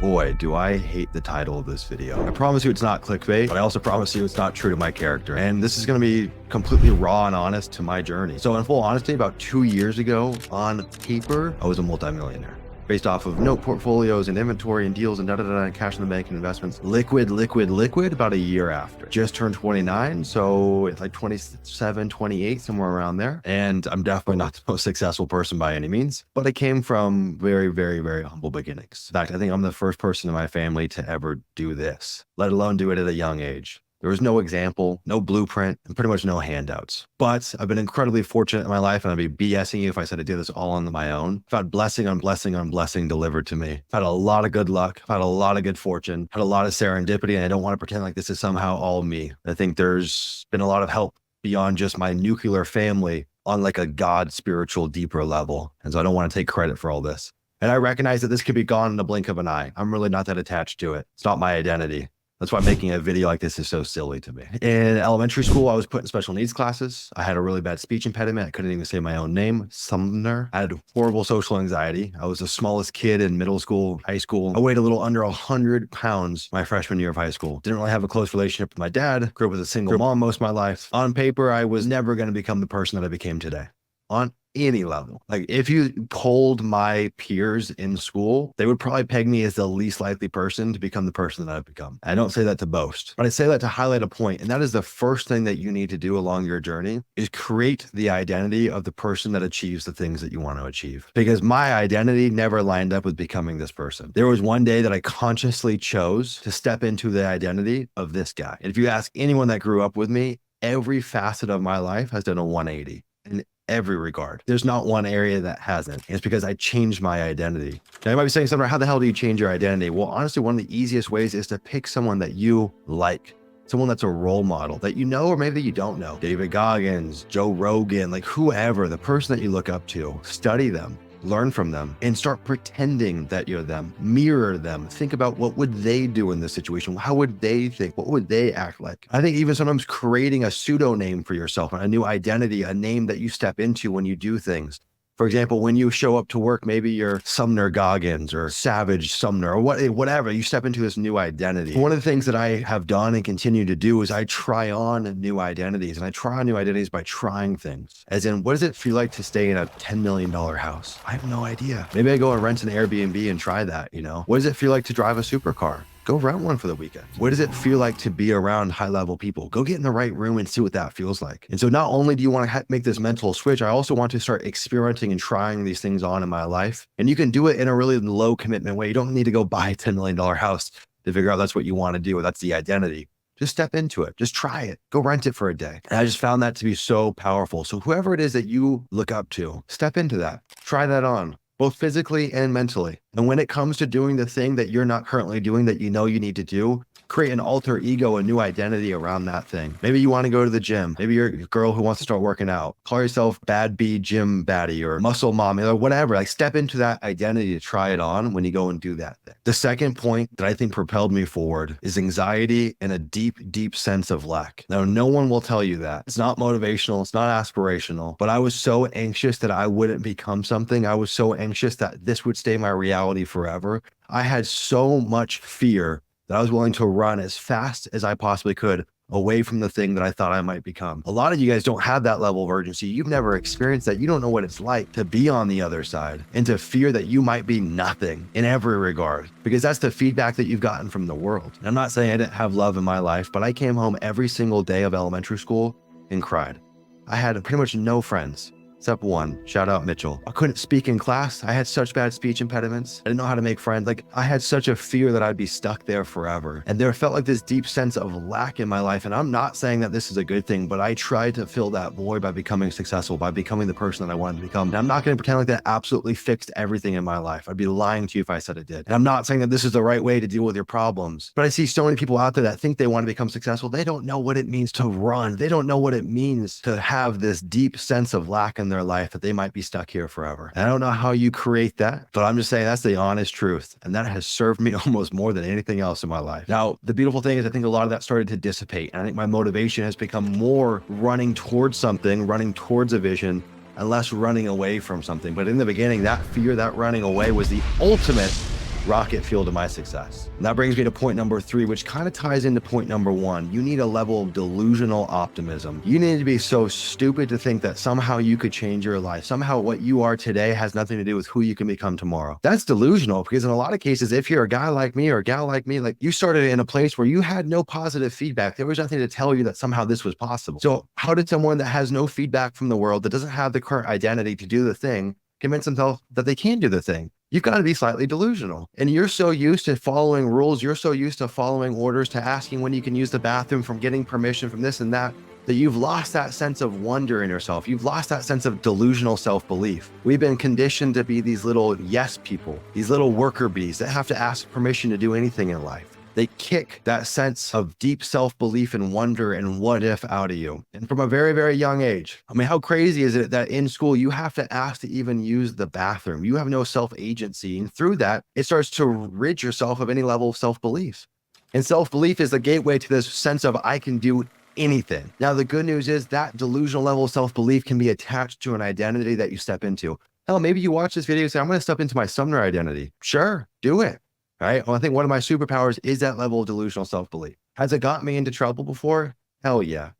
boy, do I hate the title of this video. I promise you it's not clickbait, but I also promise you it's not true to my character. And this is gonna be completely raw and honest to my journey. So in full honesty, about 2 years ago, on paper, I was a multimillionaire. Based off of note portfolios and inventory and deals and and cash in the bank and investments. Liquid, about a year after. Just turned 29, so it's like 27, 28, somewhere around there. And I'm definitely not the most successful person by any means, but I came from very, very, very humble beginnings. In fact, I think I'm the first person in my family to ever do this, let alone do it at a young age. There was no example, no blueprint, and pretty much no handouts. But I've been incredibly fortunate in my life, and I'd be BSing you if I said I did this all on my own. I've had blessing on blessing on blessing delivered to me. I've had a lot of good luck. I've had a lot of good fortune, had a lot of serendipity, and I don't want to pretend like this is somehow all me. I think there's been a lot of help beyond just my nuclear family on like a God spiritual deeper level. And so I don't want to take credit for all this. And I recognize that this could be gone in the blink of an eye. I'm really not that attached to it. It's not my identity. That's why making a video like this is so silly to me. In elementary school, I was put in special needs classes. I had a really bad speech impediment. I couldn't even say my own name, Sumner. I had horrible social anxiety. I was the smallest kid in middle school, high school. I weighed a little under 100 pounds my freshman year of high school. Didn't really have a close relationship with my dad. Grew up with a single mom most of my life. On paper, I was never going to become the person that I became today. On any level. Like if you polled my peers in school, they would probably peg me as the least likely person to become the person that I've become. I don't say that to boast, but I say that to highlight a point. And that is the first thing that you need to do along your journey is create the identity of the person that achieves the things that you want to achieve. Because my identity never lined up with becoming this person. There was one day that I consciously chose to step into the identity of this guy. And if you ask anyone that grew up with me, every facet of my life has done a 180. In every regard. There's not one area that hasn't. And it's because I changed my identity. Now you might be saying, Sumner, how the hell do you change your identity? Well, honestly, one of the easiest ways is to pick someone that you like. Someone that's a role model that you know, or maybe you don't know. David Goggins, Joe Rogan, like whoever, the person that you look up to, study them. Learn from them and start pretending that you're them. Mirror them. Think about what would they do in this situation? How would they think? What would they act like? I think even sometimes creating a pseudonym for yourself, a new identity, a name that you step into when you do things. For example, when you show up to work, maybe you're Sumner Goggins or Savage Sumner or whatever, you step into this new identity. One of the things that I have done and continue to do is I try on new identities, and I try on new identities by trying things. As in, what does it feel like to stay in a $10 million house? I have no idea. Maybe I go and rent an Airbnb and try that, you know? What does it feel like to drive a supercar? Go rent one for the weekend. What does it feel like to be around high-level people? Go get in the right room and see what that feels like. And so not only do you want to make this mental switch, I also want to start experimenting and trying these things on in my life. And you can do it in a really low commitment way. You don't need to go buy a $10 million house to figure out that's what you want to do. That's the identity. Just step into it. Just try it. Go rent it for a day. And I just found that to be so powerful. So whoever it is that you look up to, step into that. Try that on, both physically and mentally. And when it comes to doing the thing that you're not currently doing that you know you need to do, create an alter ego, a new identity around that thing. Maybe you want to go to the gym. Maybe you're a girl who wants to start working out. Call yourself Bad B Gym Baddie or Muscle Mommy or whatever. Like step into that identity to try it on when you go and do that thing. The second point that I think propelled me forward is anxiety and a deep, deep sense of lack. Now, no one will tell you that. It's not motivational. It's not aspirational, but I was so anxious that I wouldn't become something. I was so anxious that this would stay my reality forever. I had so much fear that I was willing to run as fast as I possibly could away from the thing that I thought I might become. A lot of you guys don't have that level of urgency. You've never experienced that. You don't know what it's like to be on the other side and to fear that you might be nothing in every regard, because that's the feedback that you've gotten from the world. And I'm not saying I didn't have love in my life, but I came home every single day of elementary school and cried. I had pretty much no friends. Except one, shout out Mitchell. I couldn't speak in class. I had such bad speech impediments. I didn't know how to make friends. Like I had such a fear that I'd be stuck there forever. And there felt like this deep sense of lack in my life. And I'm not saying that this is a good thing, but I tried to fill that void by becoming successful, by becoming the person that I wanted to become. And I'm not going to pretend like that absolutely fixed everything in my life. I'd be lying to you if I said it did. And I'm not saying that this is the right way to deal with your problems, but I see so many people out there that think they want to become successful. They don't know what it means to run. They don't know what it means to have this deep sense of lack in their life that they might be stuck here forever. And I don't know how you create that, but I'm just saying that's the honest truth. And that has served me almost more than anything else in my life. Now, the beautiful thing is I think a lot of that started to dissipate. And I think my motivation has become more running towards something, running towards a vision, and less running away from something. But in the beginning, that fear, that running away was the ultimate rocket fuel to my success. And that brings me to point number 3, which kind of ties into point number 1. You need a level of delusional optimism. You need to be so stupid to think that somehow you could change your life. Somehow what you are today has nothing to do with who you can become tomorrow. That's delusional, because in a lot of cases, if you're a guy like me or a gal like me, like you started in a place where you had no positive feedback. There was nothing to tell you that somehow this was possible. So how did someone that has no feedback from the world, that doesn't have the current identity to do the thing, convince themselves that they can do the thing? You've got to be slightly delusional. And you're so used to following rules, you're so used to following orders, to asking when you can use the bathroom, from getting permission from this and that you've lost that sense of wonder in yourself. You've lost that sense of delusional self-belief. We've been conditioned to be these little yes people, these little worker bees that have to ask permission to do anything in life. They kick that sense of deep self-belief and wonder and what if out of you. And from a very, very young age. I mean, how crazy is it that in school, you have to ask to even use the bathroom? You have no self-agency. And through that, it starts to rid yourself of any level of self-belief. And self-belief is the gateway to this sense of I can do anything. Now, the good news is that delusional level of self-belief can be attached to an identity that you step into. Hell, maybe you watch this video and say, I'm going to step into my Sumner identity. Sure, do it. All right. Well, I think one of my superpowers is that level of delusional self-belief. Has it got me into trouble before? Hell yeah.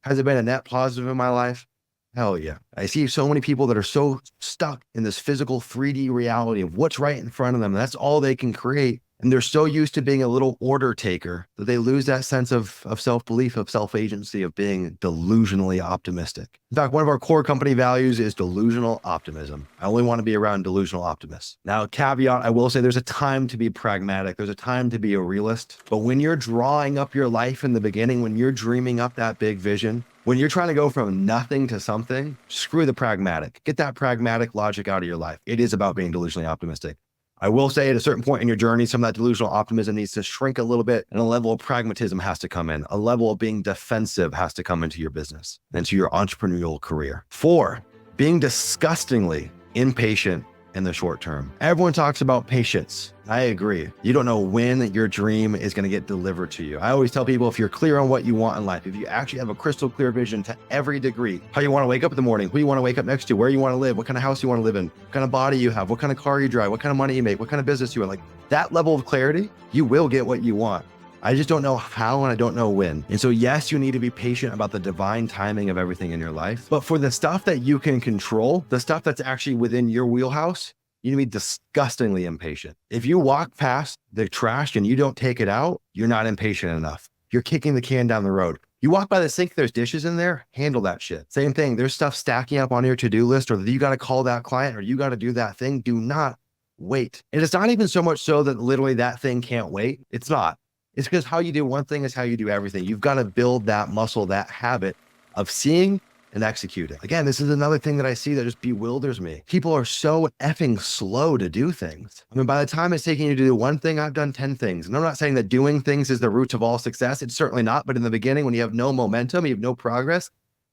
Has it been a net positive in my life? Hell yeah. I see so many people that are so stuck in this physical 3D reality of what's right in front of them. That's all they can create. And they're so used to being a little order taker that they lose that sense of self-belief, of self-agency, of being delusionally optimistic. In fact, one of our core company values is delusional optimism. I only want to be around delusional optimists. Now, caveat, I will say there's a time to be pragmatic. There's a time to be a realist. But when you're drawing up your life in the beginning, when you're dreaming up that big vision, when you're trying to go from nothing to something, screw the pragmatic. Get that pragmatic logic out of your life. It is about being delusionally optimistic. I will say at a certain point in your journey, some of that delusional optimism needs to shrink a little bit, and a level of pragmatism has to come in. A level of being defensive has to come into your business, into your entrepreneurial career. 4, being disgustingly impatient in the short term. Everyone talks about patience. I agree. You don't know when your dream is going to get delivered to you. I always tell people, if you're clear on what you want in life, if you actually have a crystal clear vision to every degree, how you want to wake up in the morning, who you want to wake up next to, where you want to live, what kind of house you want to live in, what kind of body you have, what kind of car you drive, what kind of money you make, what kind of business you want, like that level of clarity, you will get what you want. I just don't know how, and I don't know when. And so yes, you need to be patient about the divine timing of everything in your life. But for the stuff that you can control, the stuff that's actually within your wheelhouse, you need to be disgustingly impatient. If you walk past the trash and you don't take it out, you're not impatient enough. You're kicking the can down the road. You walk by the sink, there's dishes in there, handle that shit. Same thing. There's stuff stacking up on your to-do list, or you got to call that client, or you got to do that thing. Do not wait. And it's not even so much so that literally that thing can't wait. It's not. It's because how you do one thing is how you do everything. You've got to build that muscle, that habit of seeing and executing. Again, this is another thing that I see that just bewilders me. People are so effing slow to do things. I mean, by the time it's taking you to do one thing, I've done 10 things. And I'm not saying that doing things is the root of all success. It's certainly not. But in the beginning, when you have no momentum, you have no progress,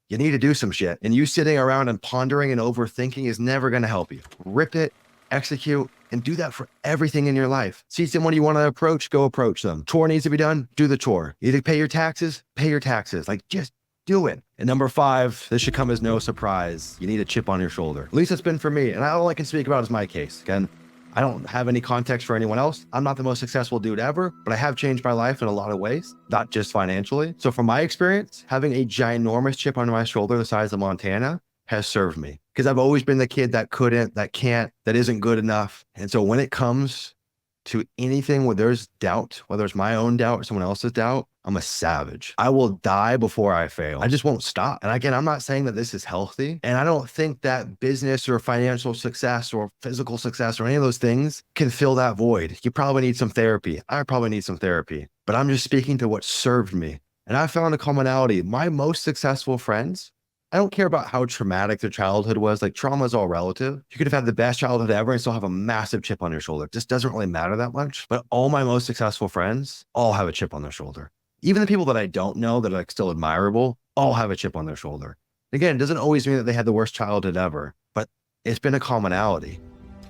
you need to do some shit. And you sitting around and pondering and overthinking is never going to help you. Rip it, execute, and do that for everything in your life. See someone you want to approach, go approach them. Chore needs to be done, do the chore. You need to pay your taxes, pay your taxes. Like, just do it. And number 5, this should come as no surprise. You need a chip on your shoulder. At least it's been for me. And all I can speak about is my case. Again, I don't have any context for anyone else. I'm not the most successful dude ever, but I have changed my life in a lot of ways, not just financially. So from my experience, having a ginormous chip on my shoulder the size of Montana has served me, because I've always been the kid that couldn't, that can't, that isn't good enough. And so when it comes to anything where there's doubt, whether it's my own doubt or someone else's doubt, I'm a savage. I will die before I fail. I just won't stop. And again, I'm not saying that this is healthy. And I don't think that business or financial success or physical success or any of those things can fill that void. You probably need some therapy. I probably need some therapy. But I'm just speaking to what served me. And I found a commonality. My most successful friends, I don't care about how traumatic their childhood was. Like, trauma is all relative. You could have had the best childhood ever and still have a massive chip on your shoulder. It just doesn't really matter that much. But all my most successful friends all have a chip on their shoulder. Even the people that I don't know that are like still admirable, all have a chip on their shoulder. Again, it doesn't always mean that they had the worst childhood ever, but it's been a commonality.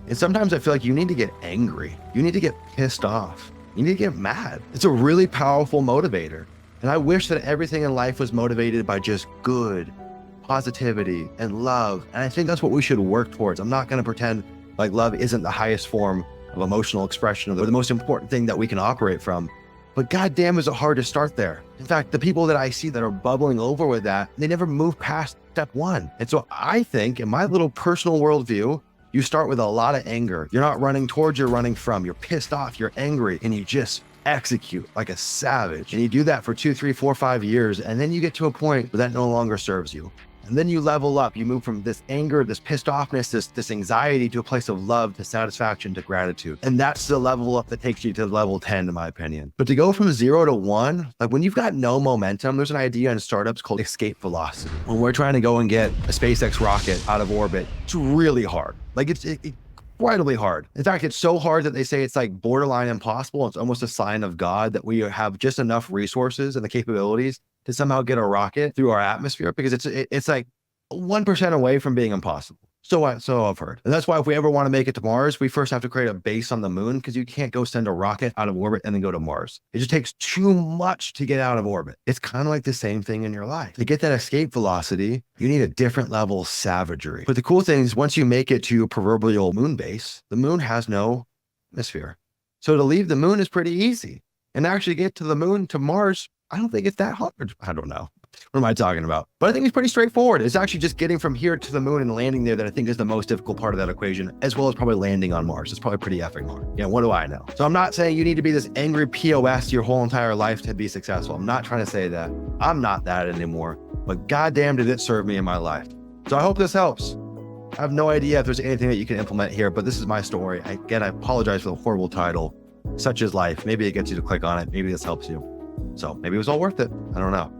And sometimes I feel like you need to get angry. You need to get pissed off. You need to get mad. It's a really powerful motivator. And I wish that everything in life was motivated by just good, positivity, and love. And I think that's what we should work towards. I'm not going to pretend like love isn't the highest form of emotional expression, or the most important thing that we can operate from. But goddamn, is it hard to start there. In fact, the people that I see that are bubbling over with that, they never move past step one. And so I think, in my little personal worldview, you start with a lot of anger. You're not running towards, you're running from. You're pissed off, you're angry, and you just execute like a savage. And you do that for 2, 3, 4, 5 years. And then you get to a point where that no longer serves you. And then you level up. You move from this anger, this pissed offness, this anxiety, to a place of love, to satisfaction, to gratitude. And that's the level up that takes you to level 10, in my opinion. But to go from 0 to 1, like when you've got no momentum, there's an idea in startups called escape velocity. When we're trying to go and get a SpaceX rocket out of orbit, it's really hard. Like it's incredibly hard. In fact, it's so hard that they say it's like borderline impossible. It's almost a sign of God that we have just enough resources and the capabilities to somehow get a rocket through our atmosphere, because it's like 1% away from being impossible. So I've heard. And that's why if we ever want to make it to Mars, we first have to create a base on the moon, because you can't go send a rocket out of orbit and then go to Mars. It just takes too much to get out of orbit. It's kind of like the same thing in your life. To get that escape velocity, you need a different level of savagery. But the cool thing is, once you make it to your proverbial moon base, the moon has no atmosphere. So to leave the moon is pretty easy. And actually get to the moon, to Mars, I don't think it's that hard. I don't know. What am I talking about? But I think it's pretty straightforward. It's actually just getting from here to the moon and landing there that I think is the most difficult part of that equation, as well as probably landing on Mars. It's probably pretty effing hard. Yeah, what do I know? So I'm not saying you need to be this angry POS your whole entire life to be successful. I'm not trying to say that. I'm not that anymore. But goddamn, did it serve me in my life. So I hope this helps. I have no idea if there's anything that you can implement here, but this is my story. Again, I apologize for the horrible title. Such is life. Maybe it gets you to click on it. Maybe this helps you. So maybe it was all worth it. I don't know.